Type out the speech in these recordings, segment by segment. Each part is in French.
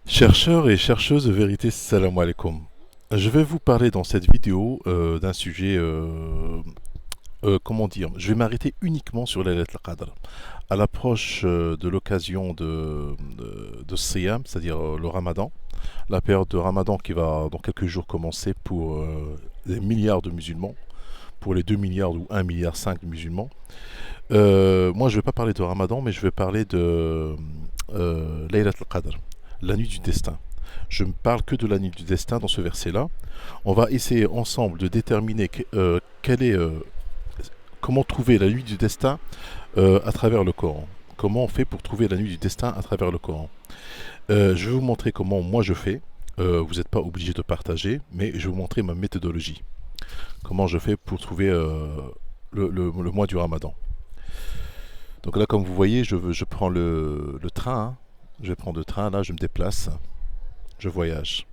Chercheurs et chercheuses de vérité, salam alaikum. Je vais vous parler dans cette vidéo d'un sujet, comment dire, je vais m'arrêter uniquement sur la lettre al-Qadr. À l'approche de l'occasion de Siyam, c'est-à-dire le Ramadan, la période de Ramadan qui va dans quelques jours commencer pour les milliards de musulmans, pour les 2 milliards ou 1,5 milliard de musulmans. Moi, je ne vais pas parler de Ramadan, mais je vais parler de Laylat al-Qadr, la nuit du destin. Je ne parle que de la nuit du destin dans ce verset-là. On va essayer ensemble de déterminer comment trouver la nuit du destin à travers le Coran. Comment on fait pour trouver la nuit du destin à travers le Coran. Je vais vous montrer comment moi je fais. Vous n'êtes pas obligé de partager, mais je vais vous montrer ma méthodologie. Comment je fais pour trouver le mois du Ramadan. Donc là, comme vous voyez, je prends le train. Hein. Je vais prendre le train, là, je me déplace. Je voyage.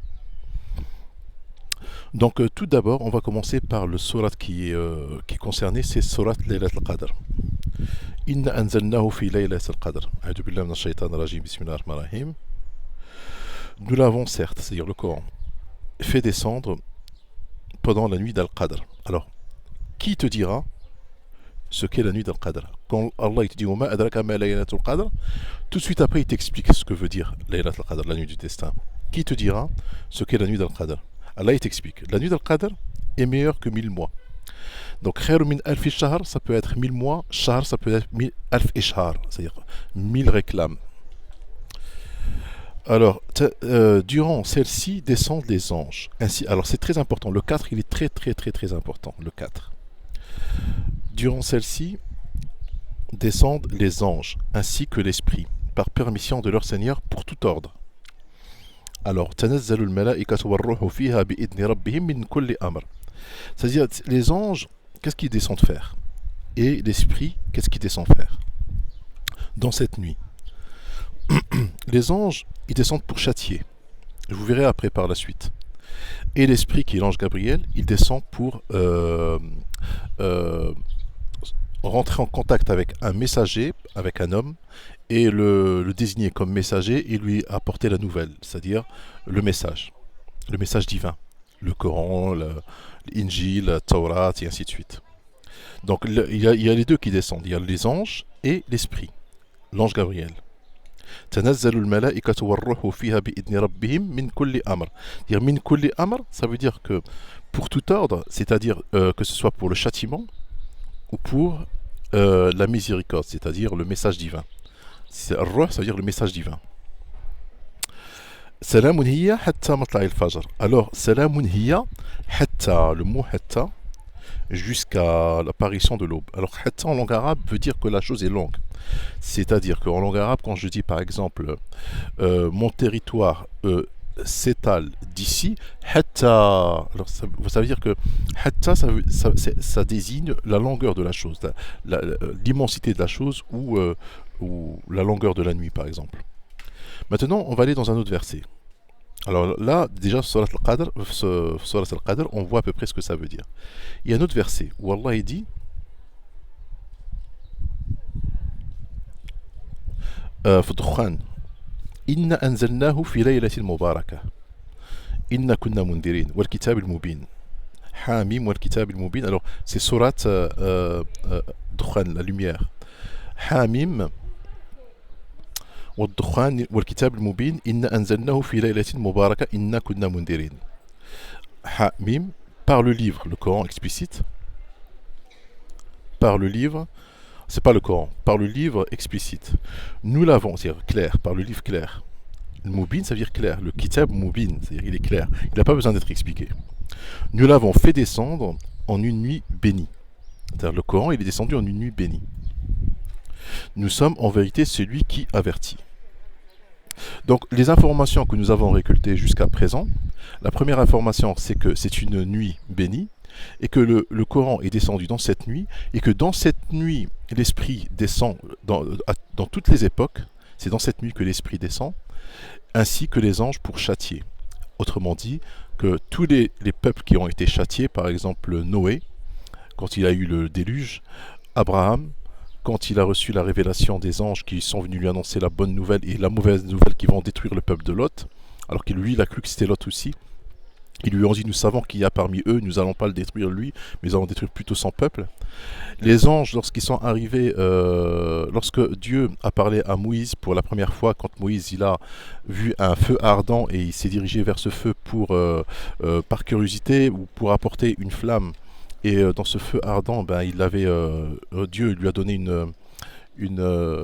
Donc tout d'abord, on va commencer par le surat qui est concerné, c'est surat Laylat al-Qadr. Inna anzalnahu fi Laylat al-Qadr. A'udhu billahi minash shaitanir rajim. Bismillahir rahmanir rahim. Nous l'avons certes, c'est-à-dire le Coran, fait descendre pendant la nuit d'Al-Qadr. Alors, qui te dira ce qu'est la nuit d'Al-Qadr? Quand Allah te dit Oma adraka ma Laylat al-Qadr, tout de suite après il t'explique ce que veut dire Laylat al-Qadr, la nuit du destin. Qui te dira ce qu'est la nuit d'Al-Qadr? Allah il t'explique. La nuit d'Al-Qadr est meilleure que 1000 mois. Donc khair min alf shahr, ça peut être 1000 mois, shahr ça peut être alf ishar, c'est-à-dire 1000 réclames. Alors, durant celle-ci descendent les anges. Ainsi, alors c'est très important, le 4 il est très important, le 4. Durant celle-ci descendent les anges ainsi que l'esprit, par permission de leur Seigneur pour tout ordre. Alors, tanazzalul malaikatu warruhu fiha bi'idni rabbihim min kulli amr. C'est-à-dire, les anges, qu'est-ce qu'ils descendent faire? Et l'esprit, qu'est-ce qu'ils descendent faire? Dans cette nuit, les anges, ils descendent pour châtier. Je vous verrai après par la suite. Et l'esprit, qui est l'ange Gabriel, il descend pour euh, rentrer en contact avec un messager, avec un homme, et le désigner comme messager et lui apporter la nouvelle, c'est-à-dire le message divin, le Coran, l'Injil, la Torah, et ainsi de suite. Donc il y a les deux qui descendent, il y a les anges et l'esprit, l'ange Gabriel. تنزل الملائكة والروح فيها بإذن ربهم من كل أمر. Dire min kulli amr, ça veut dire que pour tout ordre, c'est-à-dire que ce soit pour le châtiment ou pour la miséricorde, c'est-à-dire le message divin. Ar-Ruh, ça veut dire le message divin. Salamun hiya hatta matla'il fajr. Alors, salamun hiya hatta, le mot hatta, jusqu'à l'apparition de l'aube. Alors, hatta en langue arabe veut dire que la chose est longue. C'est-à-dire qu'en langue arabe, quand je dis par exemple mon territoire s'étale d'ici, hatta, alors ça veut dire que hatta, ça désigne la longueur de la chose, l'immensité de la chose ou la longueur de la nuit par exemple. Maintenant, on va aller dans un autre verset. Alors là, déjà, Surat al-Qadr, on voit à peu près ce que ça veut dire. Il y a un autre verset où Allah dit في الدخان إنا أنزلناه في ليلة مباركة إنا كنا منذرين والكتاب المبين حاميم والكتاب المبين. Alors c'est surat دخان, la lumière. حاميم والدخان والكتاب المبين إنا أنزلناه في ليلة مباركة إنا كنا منذرين. حاميم par le livre, le Coran explicite, par le livre, c'est pas le Coran, par le livre explicite. Nous l'avons, c'est-à-dire clair, par le livre clair. Le Moubin, ça veut dire clair. Le Kitab Moubin, c'est-à-dire il est clair. Il n'a pas besoin d'être expliqué. Nous l'avons fait descendre en une nuit bénie. C'est-à-dire le Coran, il est descendu en une nuit bénie. Nous sommes en vérité celui qui avertit. Donc les informations que nous avons récoltées jusqu'à présent, la première information, c'est que c'est une nuit bénie, et que le Coran est descendu dans cette nuit, et que dans cette nuit, l'Esprit descend dans toutes les époques, c'est dans cette nuit que l'Esprit descend, ainsi que les anges pour châtier. Autrement dit, que tous les peuples qui ont été châtiés, par exemple Noé, quand il a eu le déluge, Abraham, quand il a reçu la révélation des anges qui sont venus lui annoncer la bonne nouvelle et la mauvaise nouvelle qui vont détruire le peuple de Lot, alors que lui, il a cru que c'était Lot aussi. Ils lui ont dit, nous savons qu'il y a parmi eux, nous n'allons pas le détruire lui, mais nous allons détruire plutôt son peuple. Les anges, lorsqu'ils sont arrivés, lorsque Dieu a parlé à Moïse pour la première fois, quand Moïse il a vu un feu ardent et il s'est dirigé vers ce feu pour, par curiosité ou pour apporter une flamme. Et dans ce feu ardent, ben, Dieu lui a donné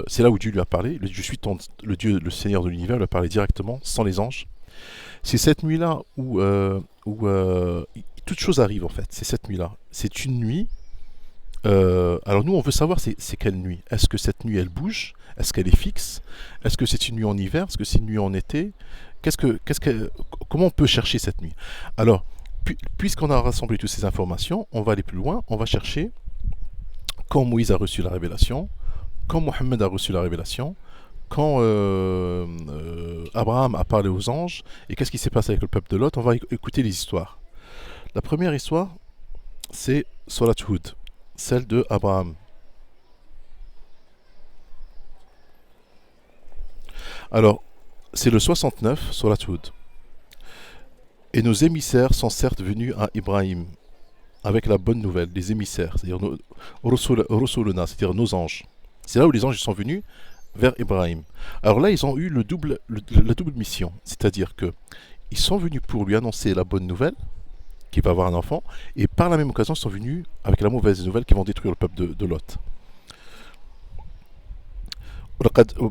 c'est là où Dieu lui a parlé. Je suis le Dieu, le Seigneur de l'univers, lui a parlé directement, sans les anges. C'est cette nuit-là où toute chose arrive en fait. C'est cette nuit-là. C'est une nuit. Alors nous, on veut savoir c'est quelle nuit. Est-ce que cette nuit elle bouge? Est-ce qu'elle est fixe? Est-ce que c'est une nuit en hiver? Est-ce que c'est une nuit en été? Comment on peut chercher cette nuit? Alors, puisqu'on a rassemblé toutes ces informations, on va aller plus loin. On va chercher quand Moïse a reçu la révélation, quand Mohammed a reçu la révélation, quand Abraham a parlé aux anges, et qu'est-ce qui s'est passé avec le peuple de Lot. On va écouter les histoires. La première histoire, c'est Surat Hud, celle de Abraham. Alors, c'est le 69, Surat Hud. Et nos émissaires sont certes venus à Ibrahim avec la bonne nouvelle, les émissaires, c'est-à-dire Rusuluna, c'est-à-dire nos anges. C'est là où les anges sont venus vers Ibrahim. Alors là, ils ont eu la double mission, c'est-à-dire que ils sont venus pour lui annoncer la bonne nouvelle, qu'il va avoir un enfant, et par la même occasion, ils sont venus avec la mauvaise nouvelle qu'ils vont détruire le peuple de Lot.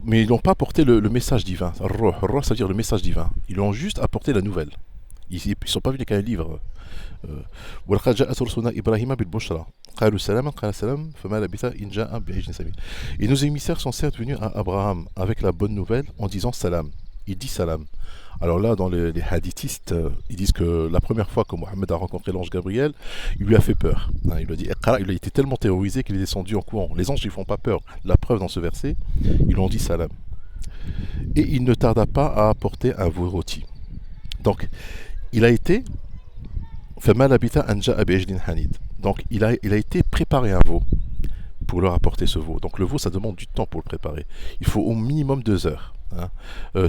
Mais ils n'ont pas apporté le message divin. Ruh, ça veut dire le message divin. Ils ont juste apporté la nouvelle. Ils ne sont pas venus avec un livre. ولقد جاءت رسلنا إبراهيم بالبشرى قالوا سلاما قال سلام فما لبث إن جاء بعجل سمين. Et nos émissaires sont certes venus à Abraham avec la bonne nouvelle en disant salam. Il dit salam. Alors là, dans les hadithistes, ils disent que la première fois que Mohammed a rencontré l'ange Gabriel, il lui a fait peur. Il lui a dit Iqra, il a été tellement terrorisé qu'il est descendu en courant. Les anges ne lui font pas peur. La preuve dans ce verset, ils lui ont dit salam. Et il ne tarda pas à apporter un veau rôti. Donc, il a été donc il a été préparé un veau pour leur apporter ce veau. Donc le veau, ça demande du temps pour le préparer. Il faut au minimum 2 heures. Hein.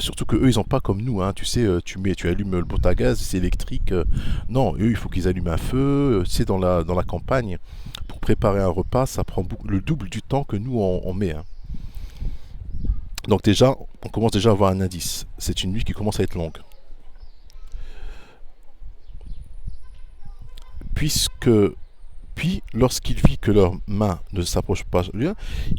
Surtout que eux, ils n'ont pas comme nous. Hein. Tu sais, tu allumes le pot à gaz, c'est électrique. Non, eux, il faut qu'ils allument un feu. C'est dans la campagne. Pour préparer un repas, ça prend le double du temps que nous on met. Hein. Donc déjà, on commence déjà à avoir un indice. C'est une nuit qui commence à être longue. Puis, lorsqu'il vit que leurs mains ne s'approchent pas de lui,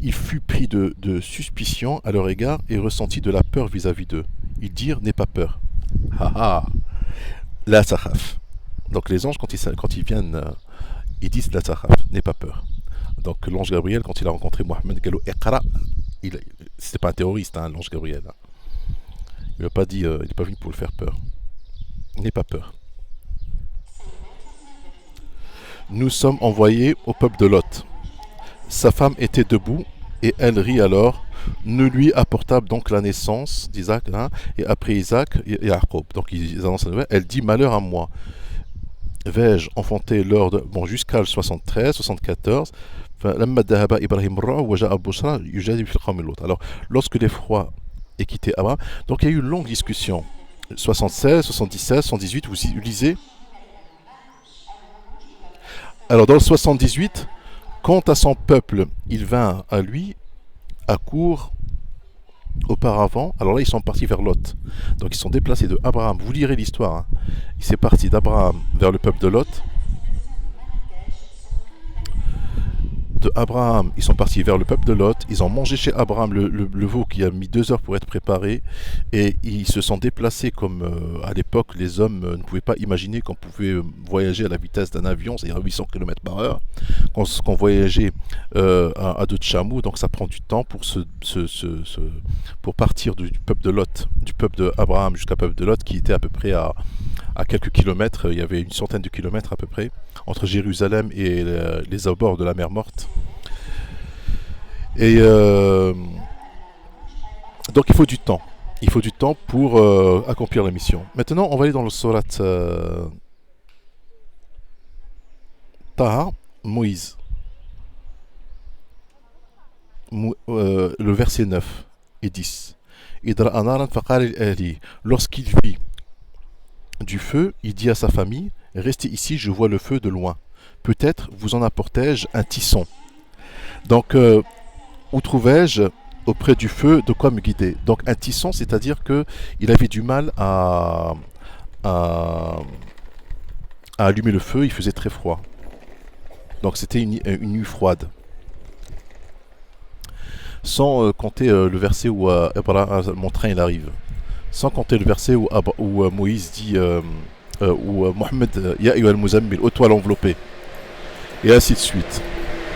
il fut pris de suspicion à leur égard et ressentit de la peur vis-à-vis d'eux. Ils dirent, n'aie pas peur. Haha, la sakhaf. Donc les anges, quand ils viennent, ils disent la sakhaf, n'aie pas peur. Donc l'ange Gabriel, quand il a rencontré Mohammed Gallo Iqra, c'était pas un terroriste, hein, l'ange Gabriel. Il n'a pas dit, il n'est pas venu pour le faire peur. N'aie pas peur. Nous sommes envoyés au peuple de Lot. Sa femme était debout et elle rit alors. Nous lui apporta donc la naissance d'Isaac, hein, et après Isaac, Jacob. Donc ils annoncent la nouvelle. Elle dit malheur à moi. Vais-je enfanter jusqu'à le 73, 74. Alors, lorsque l'effroi est quitté Abraham, donc il y a eu une longue discussion. 76, 77, 118, vous lisez. Alors dans le 78, quant à son peuple, il vint à lui à court auparavant. Alors là, ils sont partis vers Lot. Donc ils sont déplacés de Abraham. Vous lirez l'histoire. Hein. Il s'est parti d'Abraham vers le peuple de Lot. De Abraham, ils sont partis vers le peuple de Lot. Ils ont mangé chez Abraham le veau qui a mis 2 heures pour être préparé. Et ils se sont déplacés comme à l'époque, les hommes ne pouvaient pas imaginer qu'on pouvait voyager à la vitesse d'un avion, c'est-à-dire 800 km/h. Qu'on voyageait à 2 de chameaux, donc ça prend du temps pour partir du peuple de Lot, du peuple d'Abraham jusqu'à peuple de Lot, qui était à peu près à quelques kilomètres. Il y avait une centaine de kilomètres à peu près entre Jérusalem et les abords de la mer Morte. Et donc il faut du temps. Il faut du temps pour accomplir la mission. Maintenant, on va aller dans le surat Taha, Moïse. Le verset 9 et 10. Lorsqu'il vit du feu, il dit à sa famille, restez ici, je vois le feu de loin. Peut-être vous en apportai-je un tisson. Donc, où trouvais-je auprès du feu de quoi me guider? Donc un tisson, c'est-à-dire que il avait du mal à, à allumer le feu, il faisait très froid. Donc c'était une nuit froide. Sans compter le verset où mon train il arrive. Sans compter le verset où Moïse dit où Mohammed Ya ayyuhal muzammil, ô toi l'enveloppé. Et ainsi de suite.